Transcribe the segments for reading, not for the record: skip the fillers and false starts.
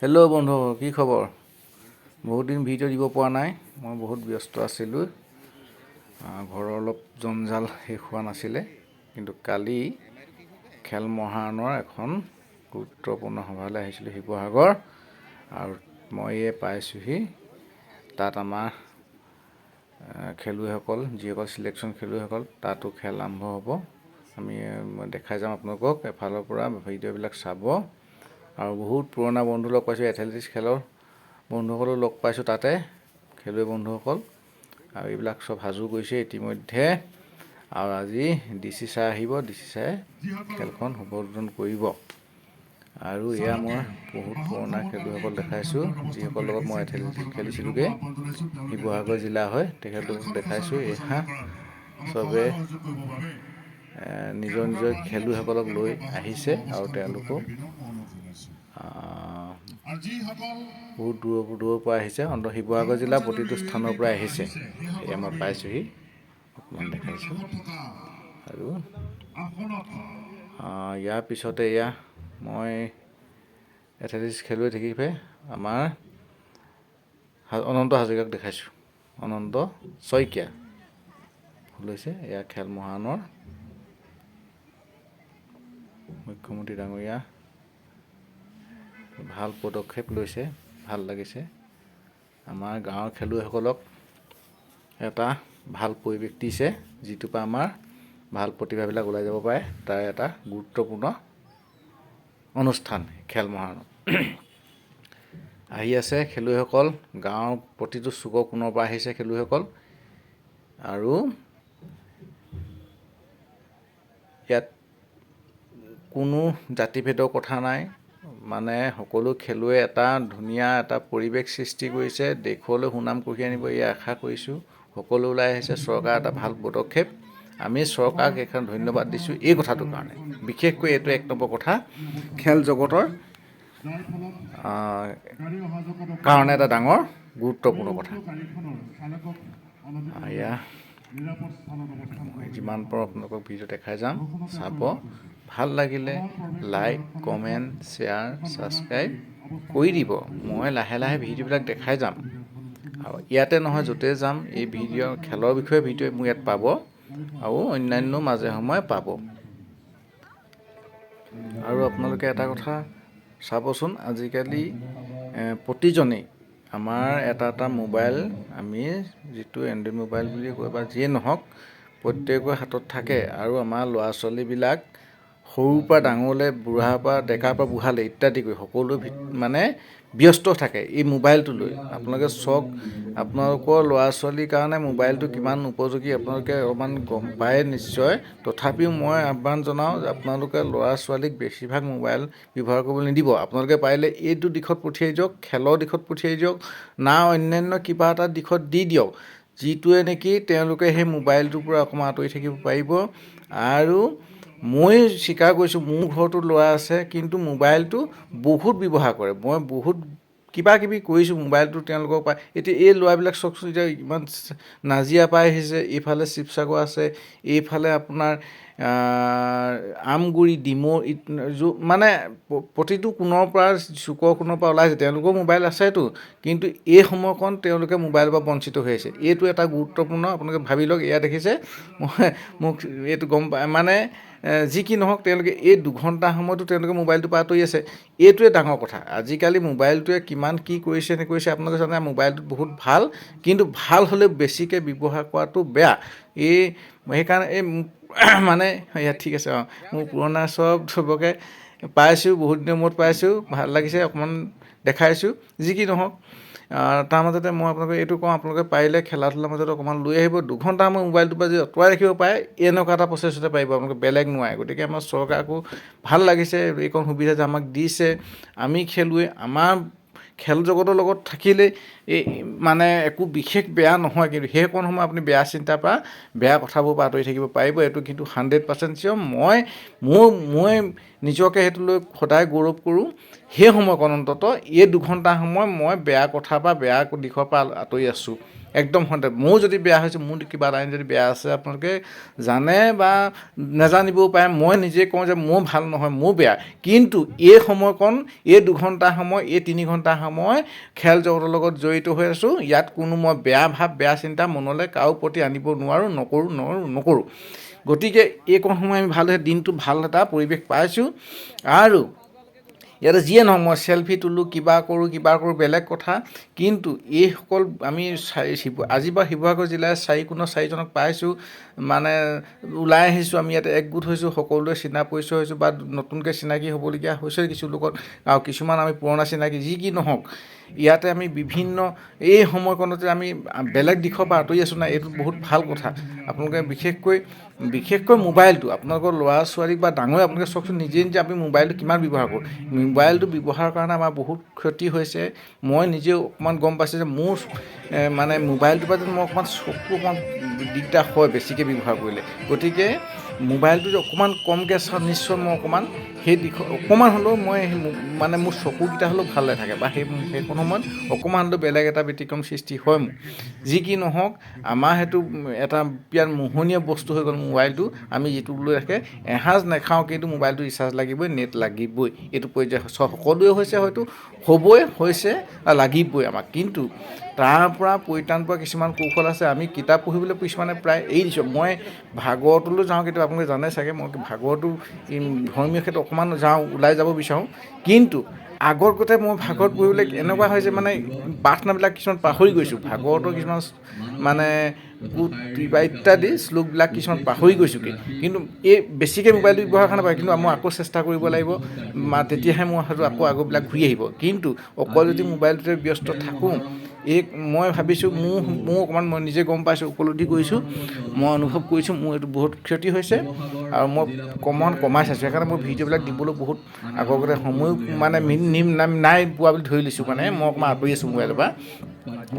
Hello' বন্ধু, কি খবৰ? বহুত দিন ভিডিঅ' দিব পৰা নাই, মই বহুত ব্যস্ত আছিলোঁ। ঘৰৰ অলপ জঞ্জাল শেষ হোৱা নাছিলে, কিন্তু কালি খেল মহাৰণৰ এখন গুৰুত্বপূৰ্ণ সভালৈ আহিছিলোঁ শিৱসাগৰ, আৰু মই পাইছোঁহি। তাত আমাৰ খেলুৱৈসকল, যিসকল চিলেকশ্যন খেলুৱৈসকল, তাতো খেল আৰম্ভ হ'ব। মই দেখাই যাম আপোনালোকক এফালৰ পৰা ভিডিঅ'বিলাক চাব। আৰু বহুত পুৰণা বন্ধু লগ পাইছোঁ, এথলেটিক্স খেলৰ বন্ধুসকলো লগ পাইছোঁ তাতে, খেলুৱৈ বন্ধুসকল। আৰু এইবিলাক চব সাজু কৰিছে ইতিমধ্যে। আৰু আজি DC ছাৰ আহিব, DC ছাৰে খেলখন উদ্বোধন কৰিব। আৰু এয়া মই বহুত পুৰণা খেলুৱৈসকল দেখাইছোঁ, যিসকলৰ লগত মই এথলেটিক্স খেলিছিলোঁগৈ। শিৱসাগৰ জিলা হয়, তেখেতলোকক দেখাইছোঁ। এয়া চবে নিজৰ নিজৰ খেলুৱৈসকলক লৈ আহিছে, আৰু তেওঁলোকো বহুত দূৰৰ পৰা আহিছে। শিৱসাগৰ জিলাৰ প্ৰতিটো স্থানৰ পৰা আহিছে। এয়া মই পাইছোঁহি, অকণমান দেখাইছোঁ। আৰু ইয়াৰ পিছতে এয়া মই এথলেটিক্স খেলুৱৈ থাকিবে আমাৰ অনন্ত হাজৰিকাক দেখাইছোঁ। অনন্ত শইকীয়া ভুল হৈছে। এয়া খেল মহাৰণৰ মুখ্যমন্ত্ৰী ডাঙৰীয়া ভাল পদক্ষেপ লৈছে, ভাল লাগিছে। আমাৰ গাঁৱৰ খেলুৱৈসকলক এটা ভাল পৰিৱেশ দিছে, যিটোৰ পৰা আমাৰ ভাল প্ৰতিভাবিলাক ওলাই যাব পাৰে। তাৰ এটা গুৰুত্বপূৰ্ণ অনুষ্ঠান খেল মহাৰণ। আহি আছে খেলুৱৈসকল, গাঁৱৰ প্ৰতিটো চুকৰ কোণৰ পৰা আহিছে খেলুৱৈসকল। আৰু ইয়াত কোনো জাতিভেদৰ কথা নাই, মানে সকলো খেলুৱৈ এটা ধুনীয়া এটা পৰিৱেশ সৃষ্টি কৰিছে, দেশলৈ সুনাম কঢ়িয়াই আনিব এই আশা কৰিছোঁ। সকলো ওলাই আহিছে, চৰকাৰ এটা ভাল পদক্ষেপ। আমি চৰকাৰক এখন ধন্যবাদ দিছোঁ এই কথাটোৰ কাৰণে। বিশেষকৈ এইটো এক নম্বৰ কথা, খেল জগতৰ কাৰণে এটা ডাঙৰ গুৰুত্বপূৰ্ণ কথা। এয়া মই যিমান পাৰোঁ আপোনালোকক ভিডিঅ' দেখাই যাম, চাব। ভাল লাগিলে লাইক, কমেণ্ট, শ্বেয়াৰ, ছাবস্ক্ৰাইব কৰি দিব। মই লাহে লাহে ভিডিঅ'বিলাক দেখাই যাম, আৰু ইয়াতে নহয় য'তে যাম এই ভিডিঅ' খেলৰ বিষয়ে ভিডিঅ' মোৰ ইয়াত পাব, আৰু অন্যান্য মাজে সময়ে পাব। আৰু আপোনালোকে এটা কথা চাবচোন, আজিকালি প্ৰতিজনেই আমাৰ এটা মোবাইল, আমি যিটো এণ্ড্ৰইড মোবাইল বুলি কয় বা যিয়ে নহওক, প্ৰত্যেকৰ হাতত থাকে। আৰু আমাৰ ল'ৰা ছোৱালীবিলাক সৰুৰ পৰা ডাঙৰলৈ, বুঢ়াৰ পৰা ডেকাৰ পৰা বুঢ়ালৈ ইত্যাদি কৰি সকলো মানে ব্যস্ত থাকে এই মোবাইলটো লৈ। আপোনালোকে চাওক, আপোনালোকৰ ল'ৰা ছোৱালীৰ কাৰণে মোবাইলটো কিমান উপযোগী আপোনালোকে অকণমান গম পায় নিশ্চয়। তথাপিও মই আহ্বান জনাওঁ যে আপোনালোকে ল'ৰা ছোৱালীক বেছিভাগ মোবাইল ব্যৱহাৰ কৰিবলৈ নিদিব। আপোনালোকে পাৰিলে এইটো দিশত পঠিয়াই যাওক, খেলৰ দিশত পঠিয়াই যাওক, না অন্যান্য কিবা এটা দিশত দি দিয়ক, যিটোৱে নেকি তেওঁলোকে সেই মোবাইলটোৰ পৰা অকণমান আঁতৰি থাকিব পাৰিব। আৰু মই স্বীকাৰ কৰিছোঁ, মোৰ ঘৰতো ল'ৰা আছে, কিন্তু মোবাইলটো বহুত ব্যৱহাৰ কৰে। মই বহুত কিবা কিবি কৰিছোঁ মোবাইলটো তেওঁলোকৰ পৰা। এতিয়া এই ল'ৰাবিলাক চাওকচোন, এতিয়া ইমান নাজিৰা পাই আহিছে, এইফালে শিৱসাগৰ আছে, এইফালে আপোনাৰ আমগুৰি, ডিমৌ, মানে প্ৰতিটো কোণৰ পৰা, চুকৰ কোণৰ পৰা ওলাইছে। তেওঁলোকৰ মোবাইল আছেতো, কিন্তু এই সময়কণ তেওঁলোকে মোবাইলৰ পৰা বঞ্চিত হৈ আছে। এইটো এটা গুৰুত্বপূৰ্ণ, আপোনালোকে ভাবি লওক। এয়া দেখিছে, মই মোক এইটো গম পায়, মানে যি কি নহওক, তেওঁলোকে এই 2 ঘণ্টা সময়তো তেওঁলোকে মোবাইলটোৰ পৰা আঁতৰি আছে। এইটোৱে ডাঙৰ কথা। আজিকালি মোবাইলটোৱে কিমান কি কৰিছে নকৰিছে আপোনালোকে জানে। মোবাইলটো বহুত ভাল, কিন্তু ভাল হ'লেও বেছিকৈ ব্যৱহাৰ কৰাটো বেয়া। সেইকাৰণে মানে ইয়াত ঠিক আছে। মোৰ পুৰণা চবকে পাইছোঁ, বহুত দিনৰ মূৰত পাইছোঁ, ভাল লাগিছে, অকণমান দেখাইছোঁ। যি কি নহওক, তাৰ মাজতে মই আপোনালোকে এইটো কওঁ, আপোনালোকে পাৰিলে খেলা ধূলাৰ মাজত অকণমান লৈ আহিব। 2 ঘণ্টা সময় মোবাইলটোৰ পৰা যদি আঁতৰাই ৰাখিব পাৰে, এনেকুৱা এটা প্ৰচেছতে পাৰিব আপোনালোকে, বেলেগ নোৱাৰে। গতিকে আমাৰ চৰকাৰকো ভাল লাগিছে, এইকণ সুবিধা যে আমাক দিছে। আমি খেলুৱৈ, আমাৰ খেল জগতৰ লগত থাকিলে মানে একো বিশেষ বেয়া নহয়, কিন্তু সেইকণ সময় আপুনি বেয়া চিন্তাৰ পৰা, বেয়া কথাবোৰ পৰা আঁতৰি থাকিব পাৰিব। এইটো কিন্তু 100% চিয়ৰ। মই নিজকে সেইটো লৈ সদায় গৌৰৱ কৰোঁ। সেই সময়কণ অন্ততঃ এই 2 ঘণ্টা সময় মই বেয়া কথাৰ পৰা বেয়া দিশৰ পৰা আঁতৰি আছোঁ একদম সন্দেহ মোৰ যদি বেয়া হৈছে মোৰ কিবা এটা যদি বেয়া আছে আপোনালোকে জানে বা নাজানিবও পাৰে মই নিজে কওঁ যে মোৰ ভাল নহয় মোৰ বেয়া কিন্তু এই সময়কণ এই 2 ঘণ্টা সময় এই 3 ঘণ্টা সময় খেল জগতৰ লগত জড়িত হৈ আছোঁ ইয়াত কোনো মই বেয়া ভাৱ বেয়া চিন্তা মনলৈ কাৰো প্ৰতি আনিব নোৱাৰোঁ নকৰোঁ গতিকে এইকণ সময় আমি ভাল দিনটো ভাল এটা পৰিৱেশ পাইছোঁ আৰু ইয়াতে যিয়ে নহওক মই চেলফি তোলোঁ কিবা কৰোঁ বেলেগ কথা কিন্তু এইসকল আমি আজি বা শিৱসাগৰ জিলাৰ 4 পাইছোঁ মানে ওলাই আহিছোঁ আমি ইয়াতে একগোট হৈছোঁ সকলোৱে চিনা পৰিচয় হৈছোঁ বা নতুনকৈ চিনাকি হ'বলগীয়া হৈছে কিছু লোকত আৰু কিছুমান আমি পুৰণা চিনাকি যি কি নহওক ইয়াতে আমি বিভিন্ন এই সময়কণতে আমি বেলেগ দিশৰ পৰা আঁতৰি আছোঁ না এইটো বহুত ভাল কথা আপোনালোকে বিশেষকৈ মোবাইলটো আপোনালোকৰ ল'ৰা ছোৱালীক বা ডাঙৰে আপোনালোকে চাওকচোন নিজে আমি মোবাইলটো কিমান ব্যৱহাৰ কৰোঁ মোবাইলটো ব্যৱহাৰৰ কাৰণে আমাৰ বহুত ক্ষতি হৈছে মই নিজেও অকণমান গম পাইছোঁ যে মোৰ মানে মোবাইলটোৰ পৰা মই অকণমান চকু অকণমান দিগদাৰ হয় বেছিকৈ ব্যৱহাৰ কৰিলে গতিকে মোবাইলটো যে অকণমান কমকৈ চাওঁ নিশ্চয় মই অকণমান সেই দিশত অকণমান হ'লেও মই মানে মোৰ চকুকেইটা হ'লেও ভালে থাকে বা সেইখন সময়ত অকণমান হ'লেও বেলেগ এটা ব্যতিক্ৰম সৃষ্টি হয় মোৰ যি কি নহওক আমাৰ সেইটো এটা বিৰাট মোহনীয়া বস্তু হৈ গ'ল মোবাইলটো আমি যিটো লৈ ৰাখে এসাঁজ নাখাওঁ কিন্তু মোবাইলটো ৰিচাৰ্জ লাগিবই নেট লাগিবই এইটো পৰ্যায় সকলোৱে হৈছে হয়তো হ'বই হৈছে লাগিবই আমাক কিন্তু তাৰ পৰা পৰিত্ৰাণ পোৱা কিছুমান কৌশল আছে আমি কিতাপ পঢ়িবলৈ কিছুমানে প্ৰায় এৰি দিছোঁ মই ভাগৱতলৈ যাওঁ কেতিয়াবা আপোনালোকে জানে চাগে মই ভাগৱতো ধৰ্মীয় ক্ষেত্ৰত অকণমান যাওঁ ওলাই যাব বিচাৰোঁ কিন্তু আগৰ গতে মই ভাগৱত পঢ়িবলৈ এনেকুৱা হয় যে মানে প্ৰাৰ্থনাবিলাক কিছুমান পাহৰি গৈছোঁ ভাগৱতৰ কিছুমান মানে ইত্যাদি শ্লোকবিলাক কিছুমান পাহৰি গৈছোঁগৈ কিন্তু এই বেছিকৈ মোবাইলটো ব্যৱহাৰ কাৰণে পায় কিন্তু মই আকৌ চেষ্টা কৰিব লাগিব তেতিয়াহে মই হয়তো আকৌ আগৰবিলাক ঘূৰি আহিব কিন্তু অকল যদি মোবাইলটোতে ব্যস্ত থাকোঁ মই ভাবিছোঁ মোৰ অকণমান মই নিজে গম পাইছোঁ উপলব্ধি কৰিছোঁ মই অনুভৱ কৰিছোঁ মোৰ এইটো বহুত ক্ষতি হৈছে আৰু মই কমাই চাইছোঁ সেইকাৰণে মই ভিডিঅ'বিলাক দিবলৈ বহুত আগতে সময়ো মানে নাই পোৱা বুলি ধৰি লৈছোঁ মানে মই অকণমান আঁতৰি আছোঁ মোবাইলৰ পৰা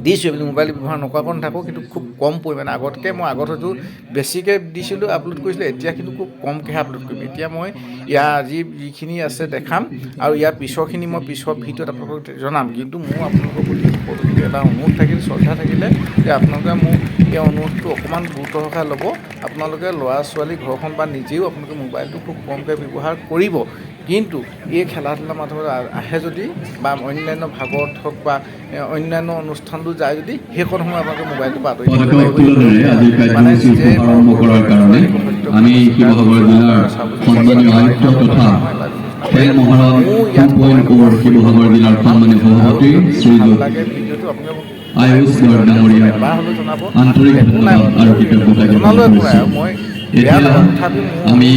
দিছোঁ এইবিলাক মোবাইল ব্যৱহাৰ নকৰাকৈ নাথাকোঁ কিন্তু খুব কম পৰিমাণে আগতকৈ মই আগত হয়তো বেছিকৈ দিছিলোঁ আপলোড কৰিছিলোঁ এতিয়া কিন্তু খুব কমকৈহে আপলোড কৰিম এতিয়া মই ইয়াৰ আজি যিখিনি আছে দেখাম আৰু ইয়াৰ পিছৰখিনি মই পিছৰ ভিডিঅ'ত আপোনালোকক জনাম কিন্তু মোৰ আপোনালোকৰ প্ৰতি সকলোকে এটা অনুৰোধ থাকিল শ্ৰদ্ধা থাকিলে যে আপোনালোকে মোক এই অনুৰোধটো অকণমান গুৰুত্ব সহকাৰে ল'ব আপোনালোকে ল'ৰা ছোৱালী ঘৰখন বা নিজেও আপোনালোকে মোবাইলটো খুব কমকৈ ব্যৱহাৰ কৰিব কিন্তু এই খেলা ধূলাৰ মাধ্যমত আহে যদি বা অন্যান্য ভাগৱত হওক বা অন্যান্য অনুষ্ঠানটো যায় যদি সেইখন সময় আপোনালোকে মোবাইলটো পৰা আঁতৰি মানে নিজে কৰাৰ কাৰণে আমি শিৱসাগৰ জিলাৰ সন্মানীয় আয়ুক্ত তথা খেল মহাৰণ 2.0 শিৱসাগৰ জিলাৰ সন্মানীয় সভাপতি শ্ৰীযুত আয়ুষ গড় ডাঙৰীয়া আন্তৰিক ধন্যবাদ আৰু কৃতজ্ঞতা জ্ঞাপন কৰিছোঁ এতিয়া আমি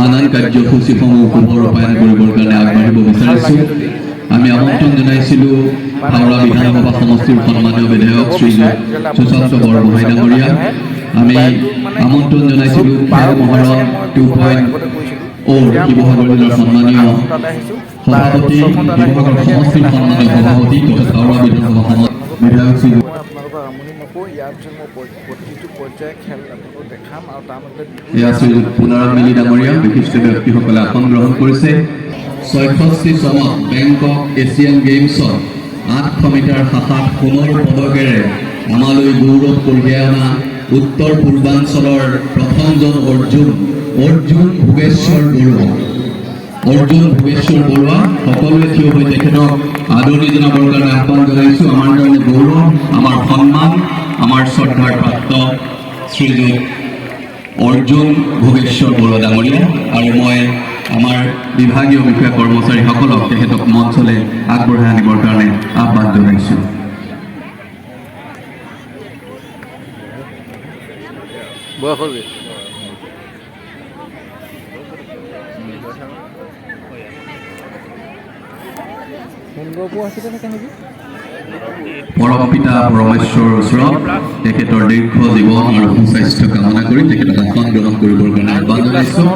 আন কাৰ্যসূচীসমূহ শুভ ৰূপায়ণ কৰিবৰ কাৰণে আগবাঢ়িব বিচাৰিছোঁ আমি আমন্ত্ৰণ জনাইছিলোঁ হাওৰা বিধানসভা সমষ্টিৰ সন্মানীয় বিধায়ক শ্ৰীযুত সুশান্ত বৰগোহাঁই ডাঙৰীয়া আমি আমন্ত্ৰণ জনাইছিলোঁ খেল মহাৰণ 2.0 শিৱসাগৰ জিলাৰ সন্মানীয় সভাপতি শিৱসাগৰ সমষ্টিৰ সন্মানীয় সভাপতি তথা হাওৰা বিধানসভা বিধায়ক শ্ৰীযুত এয়া শ্ৰীযুত পুনাৰাম মিলি ডাঙৰীয়া বিশিষ্ট ব্যক্তিসকলে আসন গ্ৰহণ কৰিছে 66 চনত বেংকক এছিয়ান গেমছত 800 মিটাৰ শাখাত সোণৰ পদকেৰে আমালৈ গৌৰৱ কঢ়িয়াই অনা উত্তৰ পূৰ্বাঞ্চলৰ প্ৰথমজন অৰ্জুন ভোগেশ্বৰ বৰুৱা সকলোৱে থিয় হৈ তেখেতক আদৰণি জনাবৰ কাৰণে আহ্বান জনাইছোঁ আমাৰ কাৰণে গৌৰৱ আমাৰ সন্মান আমাৰ শ্ৰদ্ধাৰ প্ৰাপ্ত শ্ৰীযুত অৰ্জুন ভোগেশ্বৰ বৰুৱা ডাঙৰীয়া আৰু মই আমাৰ বিভাগীয় বিষয়া কৰ্মচাৰীসকলক তেখেতক মঞ্চলৈ আগবঢ়াই আনিবৰ কাৰণে আহ্বান জনাইছোঁ পৰম পিতা পৰমেশ্বৰৰ ওচৰত তেখেতৰ দীৰ্ঘ জীৱন আৰু সুস্বাস্থ্য কামনা কৰি তেখেতক আসন গ্ৰহণ কৰিবৰ কাৰণে আহ্বান জনাইছোঁ